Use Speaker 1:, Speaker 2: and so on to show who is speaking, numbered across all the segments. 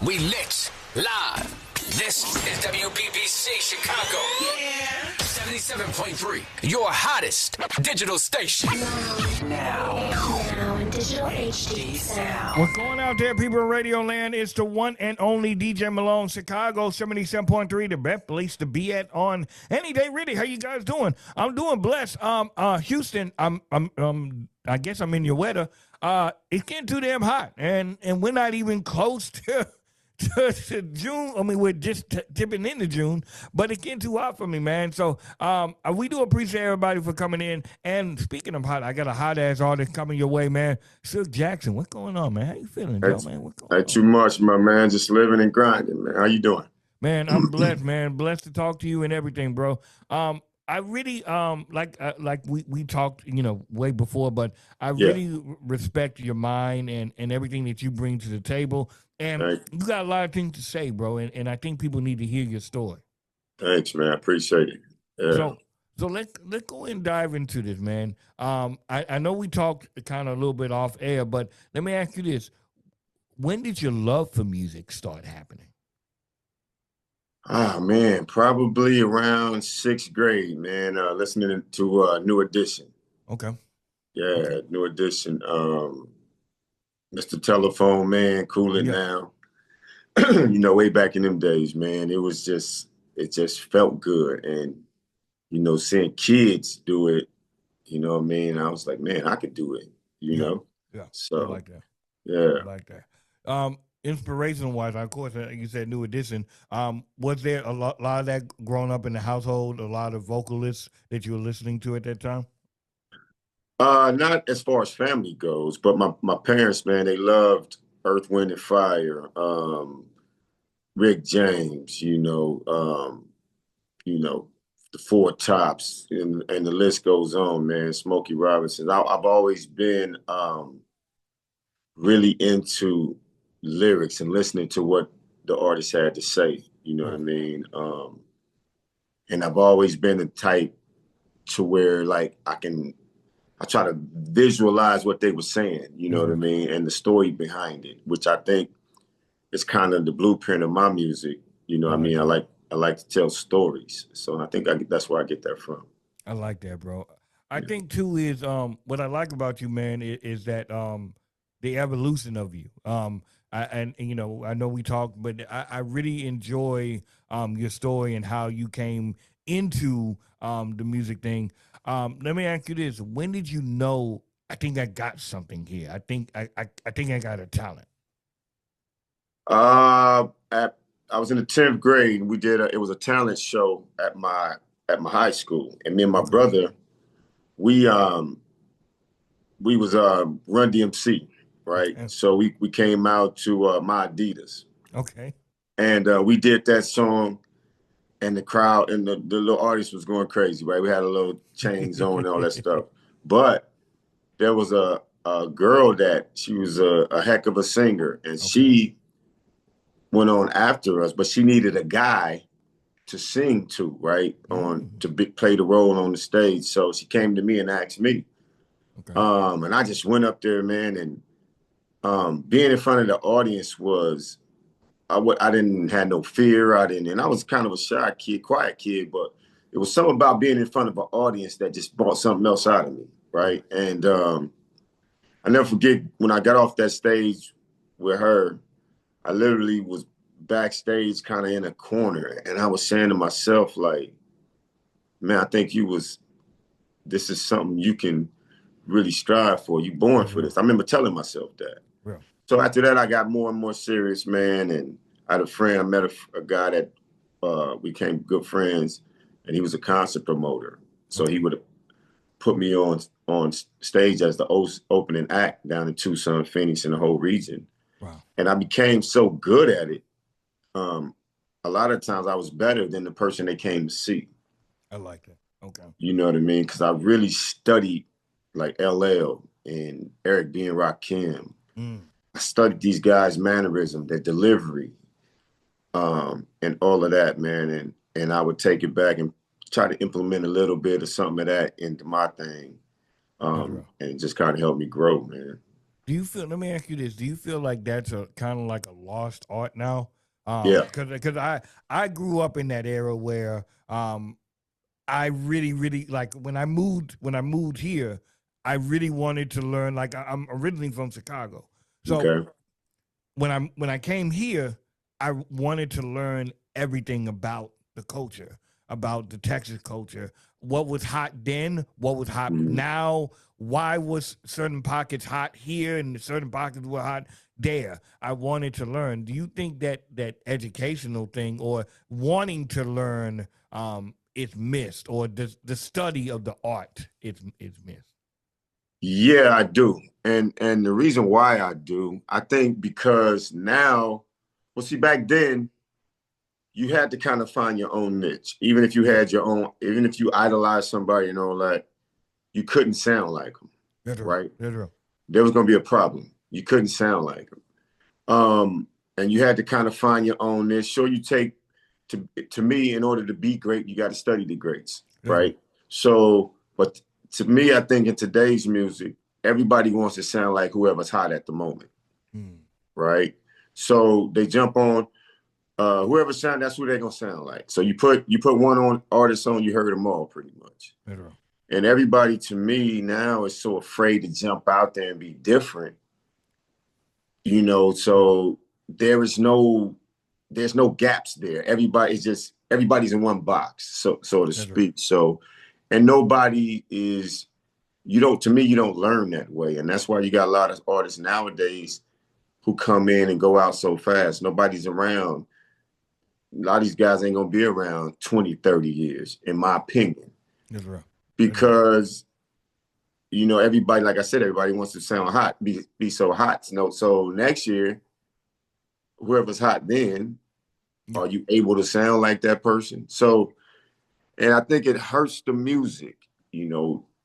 Speaker 1: We lit live. This is WBBC Chicago. Yeah. 77.3. Your hottest digital station.
Speaker 2: Now in digital HD sound.
Speaker 3: What's going out there, people in Radio Land? It's the one and only DJ Malone, Chicago 77.3, the best place to be at on any day. Really, how you guys doing? I'm doing blessed. Houston, I guess I'm in your weather. It's getting too damn hot, and we're not even close to June. I mean, we're just tipping into June, but it's getting too hot for me, man. So we do appreciate everybody for coming in. And speaking of hot, I got a hot ass artist coming your way, man. Shug Jackson, what's going on, man? How you feeling, Joe, man? What's going on?
Speaker 4: Not too much, my man. Just living and grinding, man. How you doing?
Speaker 3: Man, I'm blessed, man. Blessed to talk to you and everything, bro. I really like we talked, way before, but I really respect your mind and everything that you bring to the table. And you got a lot of things to say, bro, and I think people need to hear your story.
Speaker 4: Thanks, man. I appreciate it. Yeah.
Speaker 3: So let's go and dive into this, man. I know we talked kind of a little bit off air, but let me ask you this. When did your love for music start happening?
Speaker 4: Ah, man, probably around sixth grade, man, listening to New Edition.
Speaker 3: Okay.
Speaker 4: Yeah, okay. New Edition. Mr. Telephone Man, Coolin' Now. Way back in them days, man, it just felt good. And, seeing kids do it, what I mean? I was like, man, I could do it, know?
Speaker 3: Yeah.
Speaker 4: So,
Speaker 3: I like that.
Speaker 4: Yeah.
Speaker 3: I like that. Inspiration-wise, of course, you said New Edition. Was there a lot of that growing up in the household, a lot of vocalists that you were listening to at that time?
Speaker 4: Not as far as family goes, but my parents, man, they loved Earth, Wind, and Fire, Rick James, the Four Tops, and the list goes on, man. Smokey Robinson. I've always been really into lyrics and listening to what the artist had to say, what I mean? And I've always been the type to where, like, I try to visualize what they were saying, what I mean? And the story behind it, which I think is kind of the blueprint of my music. What I mean? I like to tell stories. So I think that's where I get that from.
Speaker 3: I like that, bro. I think too is what I like about you, man, is that the evolution of you. I know we talked, but I really enjoy your story and how you came into the music thing. Let me ask you this: when did you know? I think I got something here. I think I got a talent.
Speaker 4: I was in the 10th grade, and we did it was a talent show at my high school, and me and my brother, we was Run DMC. Right. Okay. So we came out to My Adidas.
Speaker 3: Okay.
Speaker 4: And we did that song, and the crowd and the little artist was going crazy, right? We had a little chains on and all that stuff. But there was a girl that she was a heck of a singer, and she went on after us, but she needed a guy to sing to, right? Play the role on the stage. So she came to me and asked me. Okay. And I just went up there, man, and being in front of the audience was, I didn't have no fear. And I was kind of a shy kid, quiet kid, but it was something about being in front of an audience that just brought something else out of me, right? And I never forget when I got off that stage with her, I literally was backstage kind of in a corner, and I was saying to myself, like, man, I think this is something you can really strive for. You born for this. I remember telling myself that.
Speaker 3: Yeah.
Speaker 4: So after that, I got more and more serious, man. And I had a friend. I met a guy that we became good friends, and he was a concert promoter. So he would put me on stage as the opening act down in Tucson, Phoenix, and the whole region.
Speaker 3: Wow. And
Speaker 4: I became so good at it. A lot of times I was better than the person they came to see.
Speaker 3: I like that. Okay.
Speaker 4: You know what I mean? Because I really studied like LL and Eric B. and Rakim. I studied these guys' mannerism, their delivery, and all of that, man. And I would take it back and try to implement a little bit of something of that into my thing, and just kind of help me grow, man.
Speaker 3: Do you feel? Let me ask you this: do you feel like that's a kind of like a lost art now?
Speaker 4: Yeah.
Speaker 3: Because I grew up in that era where I really like when I moved here, I really wanted to learn. Like I'm originally from Chicago, so
Speaker 4: Okay.
Speaker 3: when I came here, I wanted to learn everything about the culture, about the Texas culture. What was hot then? What was hot
Speaker 4: Mhm.
Speaker 3: now? Why was certain pockets hot here and certain pockets were hot there? I wanted to learn. Do you think that educational thing or wanting to learn is missed, or the study of the art is missed?
Speaker 4: Yeah, I do. And the reason why I do, I think because now, well, see, back then you had to kind of find your own niche. Even if you
Speaker 3: Yeah,
Speaker 4: had your own, even if you idolized somebody and all that, you couldn't sound like them,
Speaker 3: that's real.
Speaker 4: right?
Speaker 3: That's real.
Speaker 4: There was going to be a problem. You couldn't sound like them. And you had to kind of find your own niche. Sure, you take to me, in order to be great, you got to study the greats,
Speaker 3: That's real.
Speaker 4: right? So, but to me, I think in today's music, everybody wants to sound like whoever's hot at the moment,
Speaker 3: Mm,
Speaker 4: right? So they jump on whoever sound. That's who they're gonna sound like. So you put one on artist on, you heard them all pretty much.
Speaker 3: that's real.
Speaker 4: And everybody to me now is so afraid to jump out there and be different,
Speaker 3: Yeah,
Speaker 4: so there's no gaps there. Everybody's in one box, so to
Speaker 3: that's real.
Speaker 4: speak. So, and nobody is, you don't, to me, you don't learn that way. And that's why you got a lot of artists nowadays who come in and go out so fast. Nobody's around. A lot of these guys ain't gonna be around 20, 30 years, in my opinion,
Speaker 3: That's real. That's real.
Speaker 4: because everybody, like I said, everybody wants to sound hot, be so hot. So next year, whoever's hot then,
Speaker 3: Yeah,
Speaker 4: are you able to sound like that person? So, and I think it hurts the music,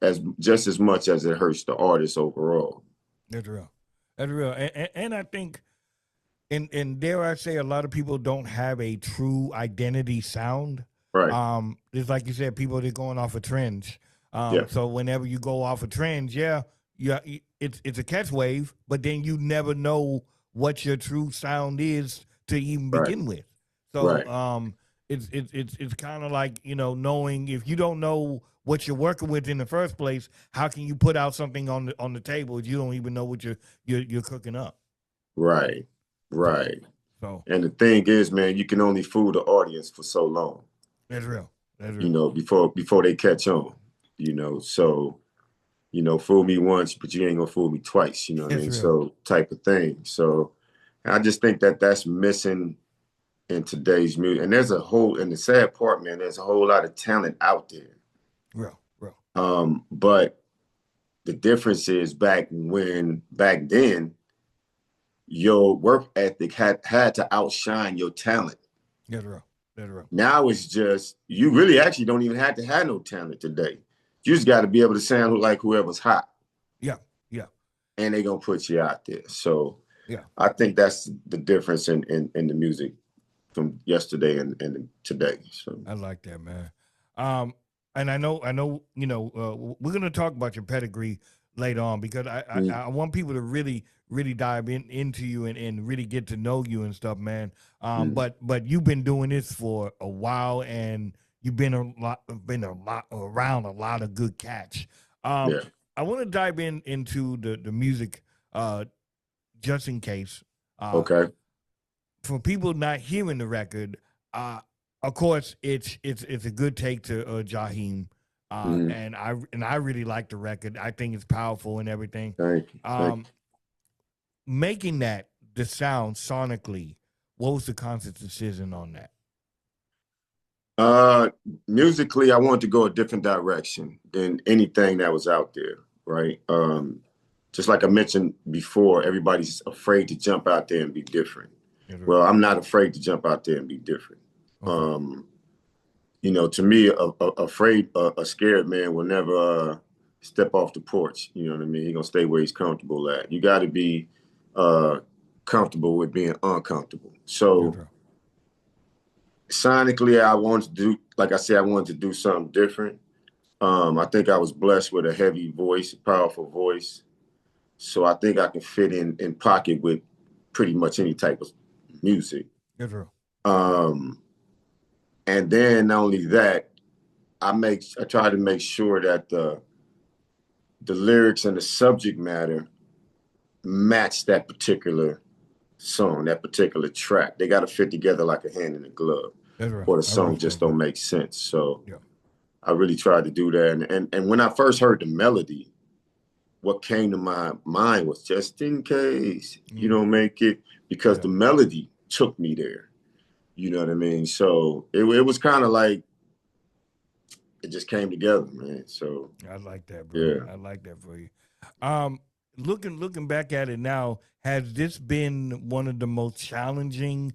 Speaker 4: as just as much as it hurts the artist overall.
Speaker 3: that's real. That's real. And I think, and dare I say, a lot of people don't have a true identity sound.
Speaker 4: Right.
Speaker 3: Just like you said, people are going off of trends.
Speaker 4: Yeah.
Speaker 3: So whenever you go off of trends, yeah, yeah, it's a catch wave, but then you never know what your true sound is to even
Speaker 4: Right.
Speaker 3: begin with. So
Speaker 4: Right.
Speaker 3: it's kind of like knowing if you don't know what you're working with in the first place, how can you put out something on the table if you don't even know what you're cooking up?
Speaker 4: Right.
Speaker 3: So
Speaker 4: Right.
Speaker 3: so
Speaker 4: And the thing is, man, you can only fool the audience for so long,
Speaker 3: that's real. That's real.
Speaker 4: before they catch on, so, fool me once, but you ain't gonna fool me twice, you know what I
Speaker 3: That's
Speaker 4: mean?
Speaker 3: real.
Speaker 4: So type of thing. So I just think that that's missing in today's music. And and the sad part, man, there's a whole lot of talent out there.
Speaker 3: Real. Real.
Speaker 4: But the difference is back then, your work ethic had to outshine your talent.
Speaker 3: That's real. That's real.
Speaker 4: Now it's just, you really actually don't even have to have no talent today. You just got to be able to sound like whoever's hot,
Speaker 3: Yeah. Yeah.
Speaker 4: and they gonna put you out there. So
Speaker 3: Yeah.
Speaker 4: I think that's the difference in the music from yesterday and today. So
Speaker 3: I like that, man. Um, and I know, we're gonna talk about your pedigree later on because
Speaker 4: mm,
Speaker 3: I want people to really dive into you and really get to know you and stuff, man.
Speaker 4: mm,
Speaker 3: But you've been doing this for a while and you've been a lot around a lot of good cats. Um,
Speaker 4: yeah.
Speaker 3: I want to dive into the music, just in case. Uh,
Speaker 4: Okay.
Speaker 3: for people not hearing the record, of course, it's a good take to Jaheim,
Speaker 4: Mm,
Speaker 3: and I really like the record. I think it's powerful and everything.
Speaker 4: thank you. Thank
Speaker 3: Um,
Speaker 4: you.
Speaker 3: Making that the sound sonically, what was the conscious decision on that?
Speaker 4: Uh, Musically, I wanted to go a different direction than anything that was out there, right? Just like I mentioned before, everybody's afraid to jump out there and be different. Well, I'm not afraid to jump out there and be different.
Speaker 3: Okay.
Speaker 4: Um, to me, a scared man will never step off the porch. You know what I mean? He's gonna stay where he's comfortable at. You got to be uh, comfortable with being uncomfortable. So sonically, I wanted to do, like I said, I wanted to do something different. I think I was blessed with a heavy voice, a powerful voice. So I think I can fit in pocket with pretty much any type of music.
Speaker 3: That's true.
Speaker 4: And then not only that, I try to make sure that the lyrics and the subject matter match that particular song, that particular track. They got to fit together like a hand in a glove, or the song just don't make sense. So I really tried to do that. And when I first heard the melody, what came to my mind was just in case you don't make it, because the melody took me there. You know what I mean? So it was kind of like, it just came together, man. So
Speaker 3: I like that, bro.
Speaker 4: Yeah.
Speaker 3: I like that for you. Looking back at it now, has this been one of the most challenging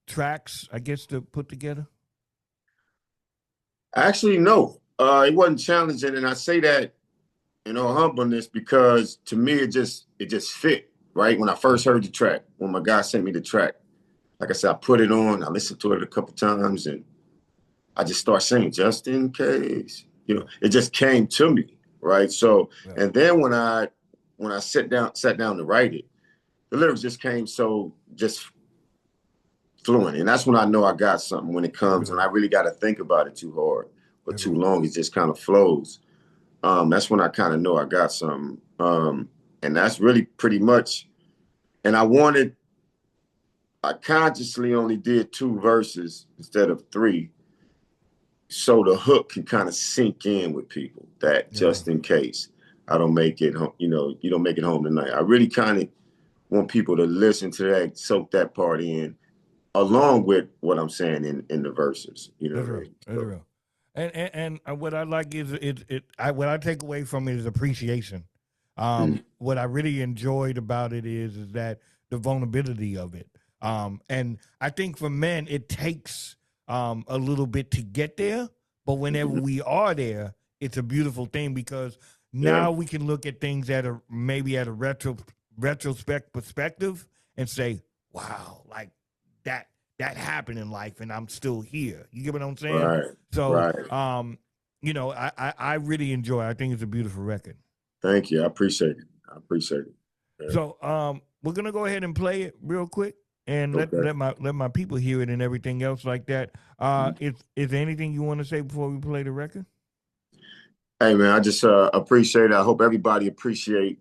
Speaker 3: tracks, I guess, to put together?
Speaker 4: Actually, no. It wasn't challenging, and I say that in all humbleness because to me it just fit, right? When I first heard the track, when my guy sent me the track, like I said, I put it on, I listened to it a couple times, and I just start singing just in case. You know, it just came to me, right? So, and then when I sat down to write it, the lyrics just came so just fluent, and that's when I know I got something. When it comes, and I really got to think about it too hard or too long, it just kind of flows. That's when I kind of know I got something, and that's really pretty much. And I consciously only did 2 verses instead of 3. So the hook can kind of sink in with people, that just in case I don't make it home, you don't make it home tonight. I really kind of want people to listen to that, soak that part in, along with what I'm saying in the verses. You know,
Speaker 3: that's real. That's real. And what I like is what I take away from it is appreciation. What I really enjoyed about it is that the vulnerability of it. And I think for men, it takes a little bit to get there, but whenever we are there, it's a beautiful thing because now we can look at things at a retrospect perspective and say, wow, like that happened in life and I'm still here. You get what I'm saying?
Speaker 4: Right.
Speaker 3: So,
Speaker 4: right.
Speaker 3: I really enjoy it. I think it's a beautiful record. Thank
Speaker 4: you. I appreciate it.
Speaker 3: Yeah. So, we're going to go ahead and play it real quick. And let my people hear it and everything else like that. Is there anything you want to say before we play the record?
Speaker 4: Hey man, I just appreciate it. I hope everybody appreciate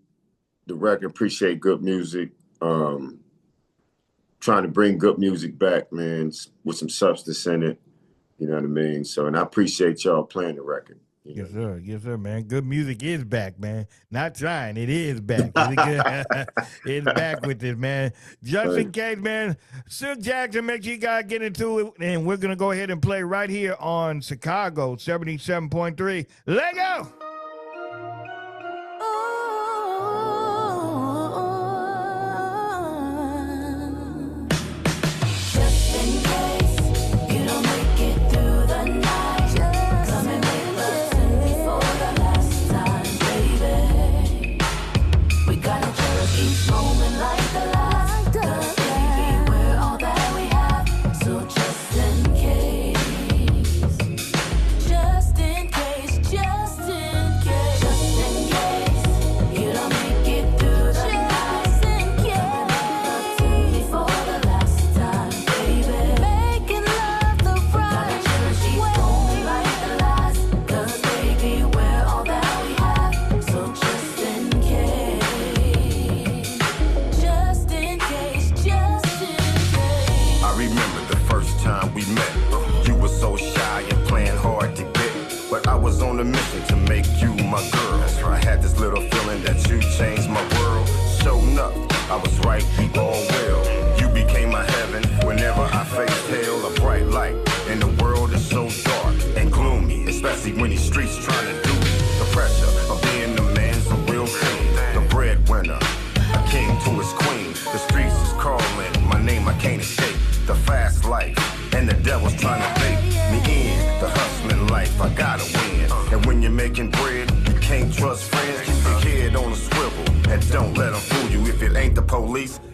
Speaker 4: the record, appreciate good music. Trying to bring good music back, man, with some substance in it. You know what I mean? So, and I appreciate y'all playing the record.
Speaker 3: Yes, sir. Yes, sir, man. Good music is back, man. Not trying. It is back. It's back with it, man. Just in case, man. Shug Jackson, make sure you guys get into it. And we're going to go ahead and play right here on Chicago 77.3. Let go.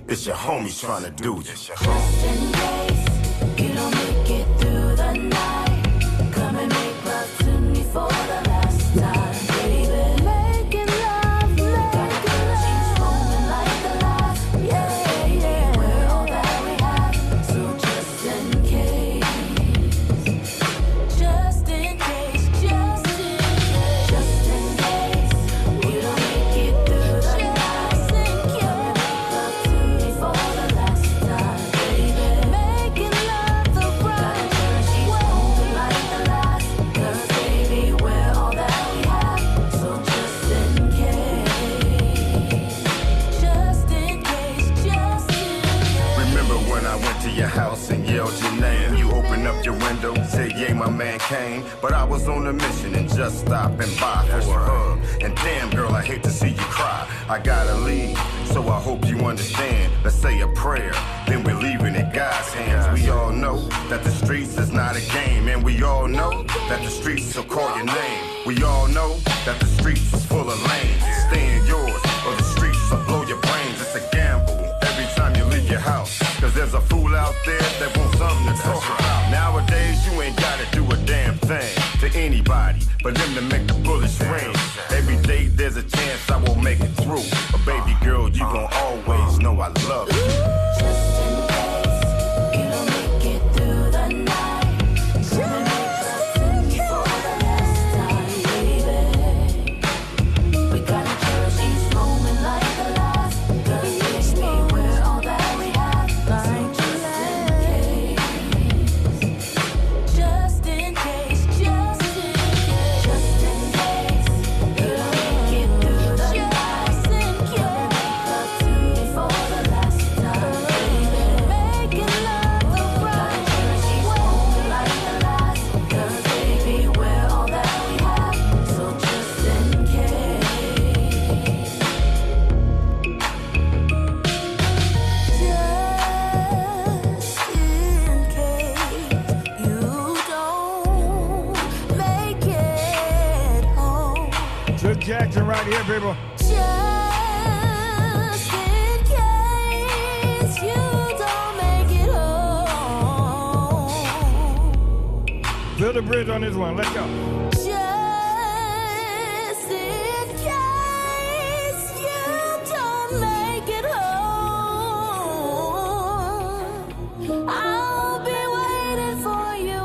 Speaker 5: It's your homies trying to do this.
Speaker 2: Just in case you don't make it through the night, come and make love to me for the last time, baby. Making love,
Speaker 5: to your house and yelled your name. You opened up your window, said, yeah, my man came. But I was on a mission and just stopping by for a hug. And damn, girl, I hate to see you cry. I gotta leave, so I hope you understand. Let's say a prayer, then we're leaving in God's hands. We all know that the streets is not a game. And we all know that the streets will call your name. We all know that the streets is full of lanes. Stay in yours, or the streets will blow your brains. It's a gamble every time you leave your house. Cause there's a fool out there that wants something to talk about. Nowadays, you ain't gotta do a damn thing to anybody but them to make the bullets ring. Every day there's a chance I won't make it through. But baby girl, you gon' always know I love you.
Speaker 2: Just in case you don't make it through the night, just in case for the last time, baby. We gotta cherish each moment like the last. 'Cause baby, we're all that we have. So just in case, just in case you don't make it through the night, just in case. Love to me for the last time, baby. Making love the right way, like the last. 'Cause baby, we're all that we have. So just in case. Just in case you don't make it home.
Speaker 3: Shug Jackson right here, people.
Speaker 2: Just in case you don't make it home.
Speaker 3: Build a bridge on this one. Let's go.
Speaker 2: Just in case you don't make it home. I'll be waiting for you.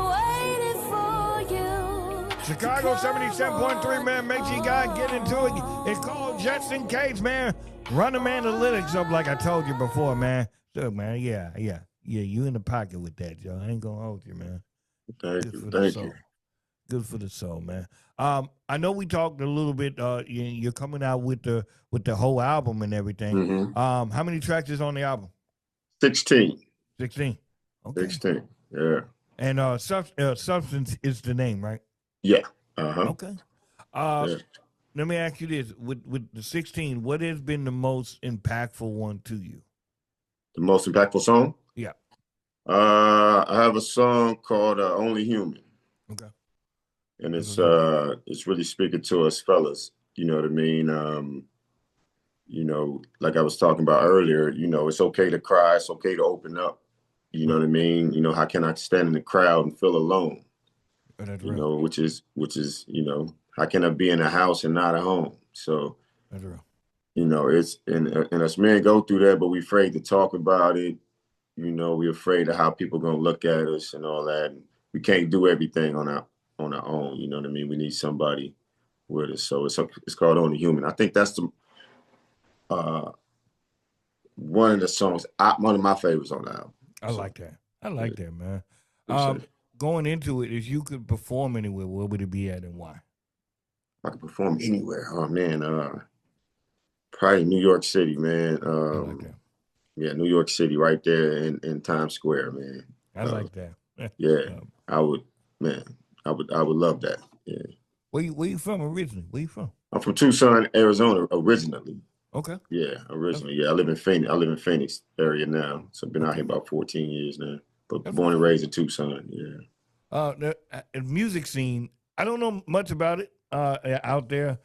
Speaker 3: Chicago 77.3, man. Make sure you guys get into it. It's called Just In Case, man. Run them analytics up like I told you before, man. So, man, yeah, you in the pocket with that, Joe. I ain't gonna hold you, man.
Speaker 4: Thank
Speaker 3: Good
Speaker 4: you.
Speaker 3: for the
Speaker 4: Thank
Speaker 3: soul.
Speaker 4: you.
Speaker 3: Good for the soul, man. I know we talked a little bit. You're coming out with the whole album and everything.
Speaker 4: Mhm.
Speaker 3: How many tracks is on the album?
Speaker 4: 16.
Speaker 3: 16. Okay.
Speaker 4: 16. Yeah.
Speaker 3: And Substance is the name, right?
Speaker 4: Yeah. Uh-huh.
Speaker 3: Okay.
Speaker 4: Yeah.
Speaker 3: Let me ask you this: with the 16, what has been the most impactful one to you?
Speaker 4: The most impactful song?
Speaker 3: Yeah.
Speaker 4: I have a song called Only Human.
Speaker 3: Okay.
Speaker 4: And it's really speaking to us fellas. You know what I mean? You know, like I was talking about earlier, you know, it's okay to cry, it's okay to open up. You know what I mean? You know, how can I stand in the crowd and feel alone?
Speaker 3: That's
Speaker 4: You
Speaker 3: real.
Speaker 4: know, which is, you know, how can I be in a house and not at home? So,
Speaker 3: That's real.
Speaker 4: you know, it's and us men go through that, but we're afraid to talk about it. You know, we're afraid of how people gonna look at us and all that. And we can't do everything on our own. You know what I mean? We need somebody with us. So it's called Only Human. I think that's the one of the songs, one of my favorites on the album.
Speaker 3: I like that. I like that, man.
Speaker 4: Appreciate it.
Speaker 3: Going into it, if you could perform anywhere, where would it be at and why?
Speaker 4: I could perform anywhere. Oh man, probably New York City, man.
Speaker 3: I like that.
Speaker 4: Yeah, New York City, right there in Times Square, man.
Speaker 3: I like that.
Speaker 4: Yeah, I would love that. Yeah.
Speaker 3: Where you from originally? Where you from?
Speaker 4: I'm from Tucson, Arizona, originally.
Speaker 3: Okay.
Speaker 4: Yeah, originally. Yeah, I live in Phoenix area now. So I've been out here about 14 years now. But born and raised in Tucson. Yeah.
Speaker 3: The music scene, I don't know much about it out there.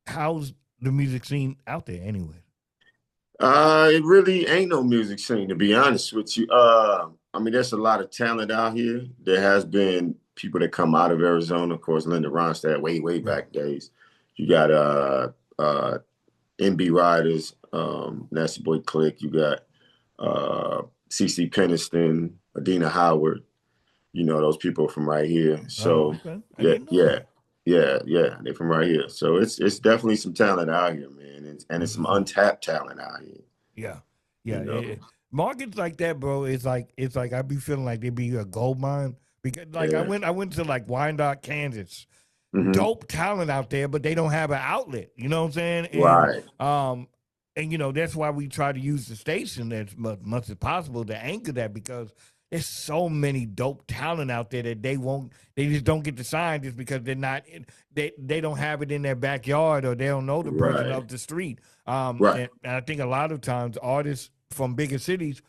Speaker 3: How's the music scene out there anyway?
Speaker 4: It really ain't no music scene, to be honest with you. I mean, there's a lot of talent out here. There has been people that come out of Arizona. Of course, Linda Ronstadt, way back days. You got NB Riders, Nasty Boy Click. You got CC Peniston, Adina Howard. You know, those people from right here. So yeah, they're from right here. So it's definitely some talent out here, man, and it's some untapped talent out here.
Speaker 3: Yeah.
Speaker 4: You know?
Speaker 3: Markets like that, bro. It's like I be feeling like they be a gold mine because like I went to like Wyandotte, Kansas.
Speaker 4: Mhm.
Speaker 3: Dope talent out there, but they don't have an outlet. You know what I'm saying? And,
Speaker 4: Right.
Speaker 3: and that's why we try to use the station as much as possible to anchor that, because there's so many dope talent out there that they just don't get to sign just because they're not they don't have it in their backyard, or they don't know the person
Speaker 4: Right.
Speaker 3: up the street.
Speaker 4: Right.
Speaker 3: And I think a lot of times artists from bigger cities,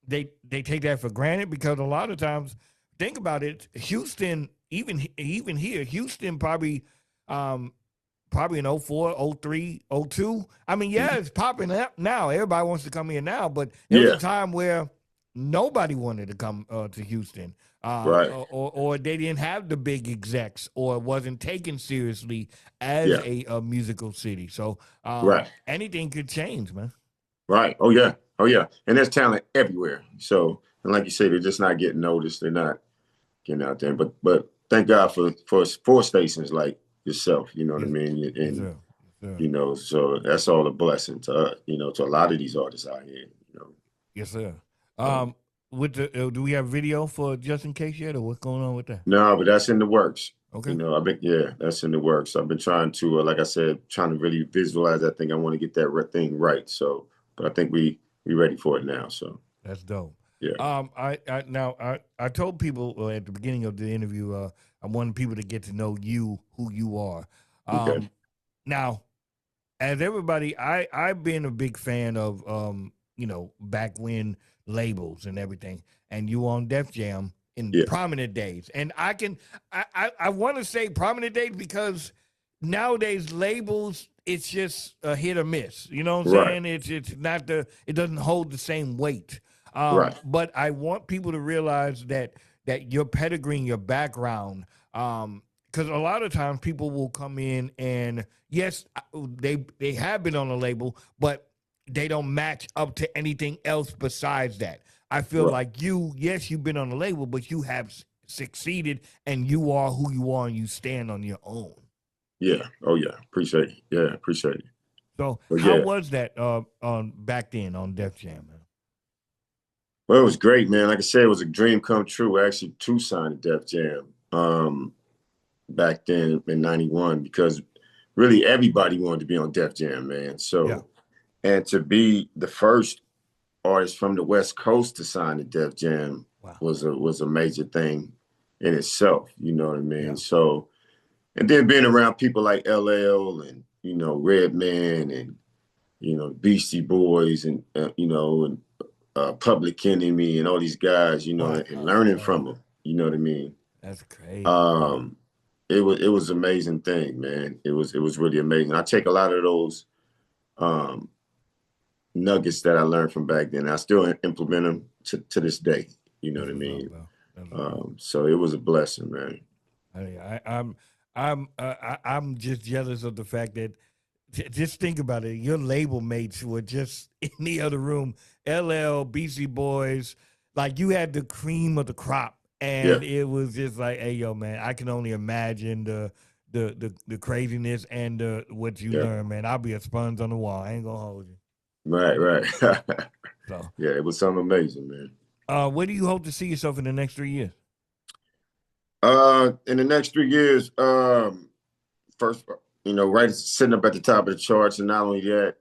Speaker 3: they take that for granted, because a lot of times, think about it, Houston, even here, Houston probably in '04, '03, '02. I mean, yeah, it's popping up now. Everybody wants to come here now, but there was
Speaker 4: Yeah.
Speaker 3: a time where nobody wanted to come to Houston,
Speaker 4: Right.
Speaker 3: or they didn't have the big execs, or it wasn't taken seriously as
Speaker 4: Yeah.
Speaker 3: a musical city. So
Speaker 4: Right.
Speaker 3: anything could change, man.
Speaker 4: Right. Oh yeah. Oh yeah. And there's talent everywhere. So, and like you say, they're just not getting noticed. They're not getting out there. But thank God for stations like yourself. You know what I mean? And
Speaker 3: Yes, sir. Yes, sir.
Speaker 4: so that's all a blessing to to a lot of these artists out here.
Speaker 3: Yes, sir. With the do we have video for Just In Case yet, or what's going on with that?
Speaker 4: No, but that's in the works.
Speaker 3: Okay.
Speaker 4: That's in the works. I've been trying to, like I said, trying to really visualize that thing. I want to get that thing right. So, but I think we ready for it now. So
Speaker 3: That's dope.
Speaker 4: yeah.
Speaker 3: I told people at the beginning of the interview, I wanted people to get to know you, who you are.
Speaker 4: Okay.
Speaker 3: Now, as everybody, I've been a big fan of back when labels and everything, and you on Def Jam in
Speaker 4: Yeah.
Speaker 3: prominent days. And I want to say prominent days, because nowadays labels, it's just a hit or miss. You know what I'm
Speaker 4: Right.
Speaker 3: saying? It's not it doesn't hold the same weight.
Speaker 4: Right.
Speaker 3: But I want people to realize that your pedigree and your background, because a lot of times people will come in and yes, they have been on a label, but they don't match up to anything else besides that. I feel
Speaker 4: Right.
Speaker 3: like you've been on a label, but you have succeeded, and you are who you are, and you stand on your own.
Speaker 4: Yeah. Oh yeah. Appreciate it. Yeah. Appreciate it.
Speaker 3: So
Speaker 4: Well,
Speaker 3: how
Speaker 4: yeah.
Speaker 3: was that on back then on Def Jam, man?
Speaker 4: Well, it was great, man. Like I said, it was a dream come true. Actually, to sign to Def Jam back then in '91, because really everybody wanted to be on Def Jam, man. So,
Speaker 3: Yeah.
Speaker 4: and to be the first artist from the West Coast to sign to Def Jam
Speaker 3: Wow.
Speaker 4: was a major thing in itself. You know what I mean?
Speaker 3: Yeah.
Speaker 4: So, and then being around people like LL and Redman and Beastie Boys and and Public Enemy and all these guys,
Speaker 3: Wow.
Speaker 4: and learning from them. You know what I mean?
Speaker 3: That's crazy.
Speaker 4: It was an amazing thing, man. It was really amazing. I take a lot of those nuggets that I learned from back then. I still implement them to this day. You know what I mean? So it was a blessing, man.
Speaker 3: I'm just jealous of the fact that just think about it. Your label mates were just in the other room. LL, BC Boys, like you had the cream of the crop, and it was just like, hey, yo, man, I can only imagine the craziness and what you learn, man. I'll be a sponge on the wall. I ain't gonna hold you.
Speaker 4: Right.
Speaker 3: So
Speaker 4: yeah, it was something amazing, man.
Speaker 3: Where do you hope to see yourself in the next 3 years?
Speaker 4: In the next 3 years, first, right, sitting up at the top of the charts, and not only that,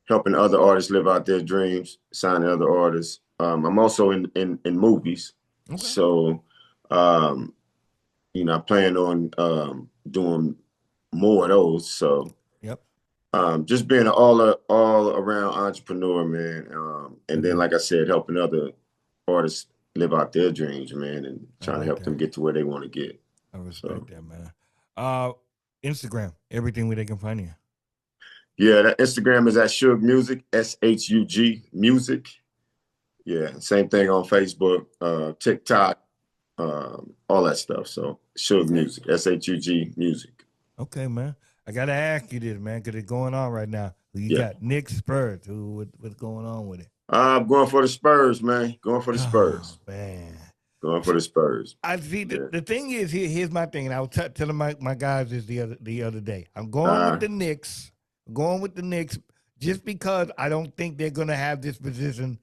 Speaker 4: helping other artists live out their dreams, signing other artists. I'm also in movies,
Speaker 3: Okay.
Speaker 4: so I plan on doing more of those. So,
Speaker 3: Yep.
Speaker 4: just being an all around entrepreneur, man, and then, like I said, helping other artists live out their dreams, man, and trying to help them get to where they want to get.
Speaker 3: I respect that, man. Instagram, everything where they can find you.
Speaker 4: Yeah, that Instagram is at Shug Music, SHUG Music. Yeah, same thing on Facebook, TikTok, all that stuff. So Shug Music, SHUG Music.
Speaker 3: Okay, man. I gotta ask you this, man, because it's going on right now. You got Knicks, Spurs. What's going on with it?
Speaker 4: I'm going for the Spurs, man. Going for the Spurs.
Speaker 3: Oh, man.
Speaker 4: Going for the Spurs.
Speaker 3: I see. The thing is, here's my thing, and I was telling my guys this the other day. I'm going with the Knicks. Going with the Knicks just because I don't think they're gonna have this position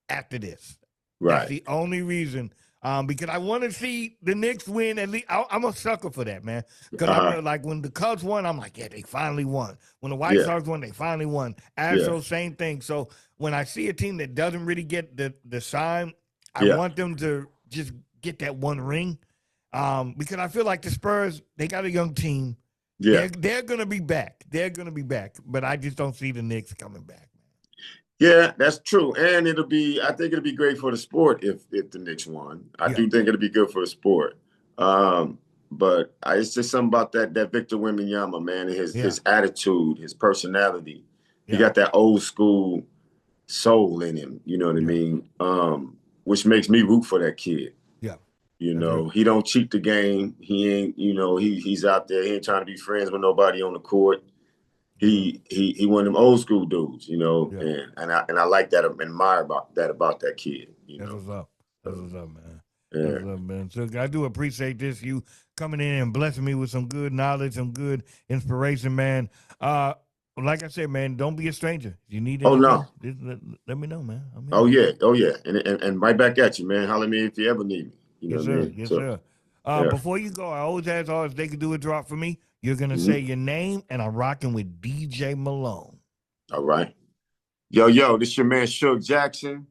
Speaker 3: after this.
Speaker 4: Right.
Speaker 3: That's the only reason because I want to see the Knicks win. At least I'm a sucker for that, man. Because
Speaker 4: Uh-huh.
Speaker 3: like when the Cubs won, I'm like, yeah, they finally won. When the White
Speaker 4: Yeah.
Speaker 3: Sox won, they finally won. Astros, same thing. So when I see a team that doesn't really get the sign, I
Speaker 4: Yeah.
Speaker 3: want them to just get that one ring. Because I feel like the Spurs, they got a young team.
Speaker 4: Yeah.
Speaker 3: They're gonna be back. They're gonna be back. But I just don't see the Knicks coming back.
Speaker 4: Yeah, that's true. And I think it'll be great for the sport if the Knicks won. I
Speaker 3: Yeah.
Speaker 4: do think it'll be good for the sport. But it's just something about that Victor Wembanyama, man, and his attitude, his personality. He got that old school soul in him, you know what I mean? Which makes me root for that kid.
Speaker 3: Yeah.
Speaker 4: You know, he don't cheat the game. He ain't, he's out there. He ain't trying to be friends with nobody on the court. He one of them old school dudes, and I like that, admire about that kid.
Speaker 3: That's what's up. That's what's up, man.
Speaker 4: Yeah.
Speaker 3: That's what's up, man. So I do appreciate this. You coming in and blessing me with some good knowledge, some good inspiration, man. Like I said, man, don't be a stranger. You need anything,
Speaker 4: no.
Speaker 3: just let me know, man.
Speaker 4: Oh yeah, and right back at you, man. Holler at me if you ever need me. You know
Speaker 3: Yes,
Speaker 4: what I
Speaker 3: sir.
Speaker 4: mean?
Speaker 3: Yes,
Speaker 4: So,
Speaker 3: sir.
Speaker 4: yeah.
Speaker 3: Before you go, I always ask all if they could do a drop for me. You're gonna say your name, and I'm rocking with DJ Malone.
Speaker 4: All right. Yo, this your man Shug Jackson,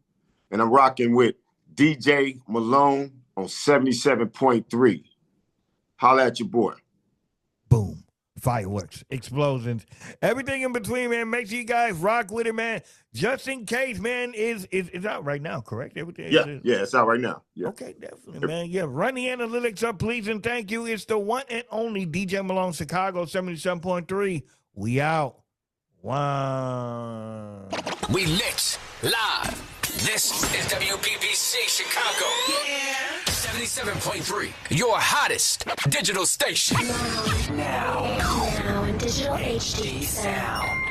Speaker 4: and I'm rocking with DJ Malone on 77.3. Holla at your boy.
Speaker 3: Boom. Fireworks, explosions, everything in between, man. Make sure you guys rock with it, man. Just in case, man, is out right now, correct? Everything.
Speaker 4: Yeah, it's out right now. Yeah.
Speaker 3: Okay, definitely, man. Yeah, run the analytics up, please, and thank you. It's the one and only DJ Malone, Chicago 77.3. We out. Wow.
Speaker 1: We lit live. This is WBBC Chicago. Yeah. 77.3. Your hottest digital station.
Speaker 2: Now in digital HD sound.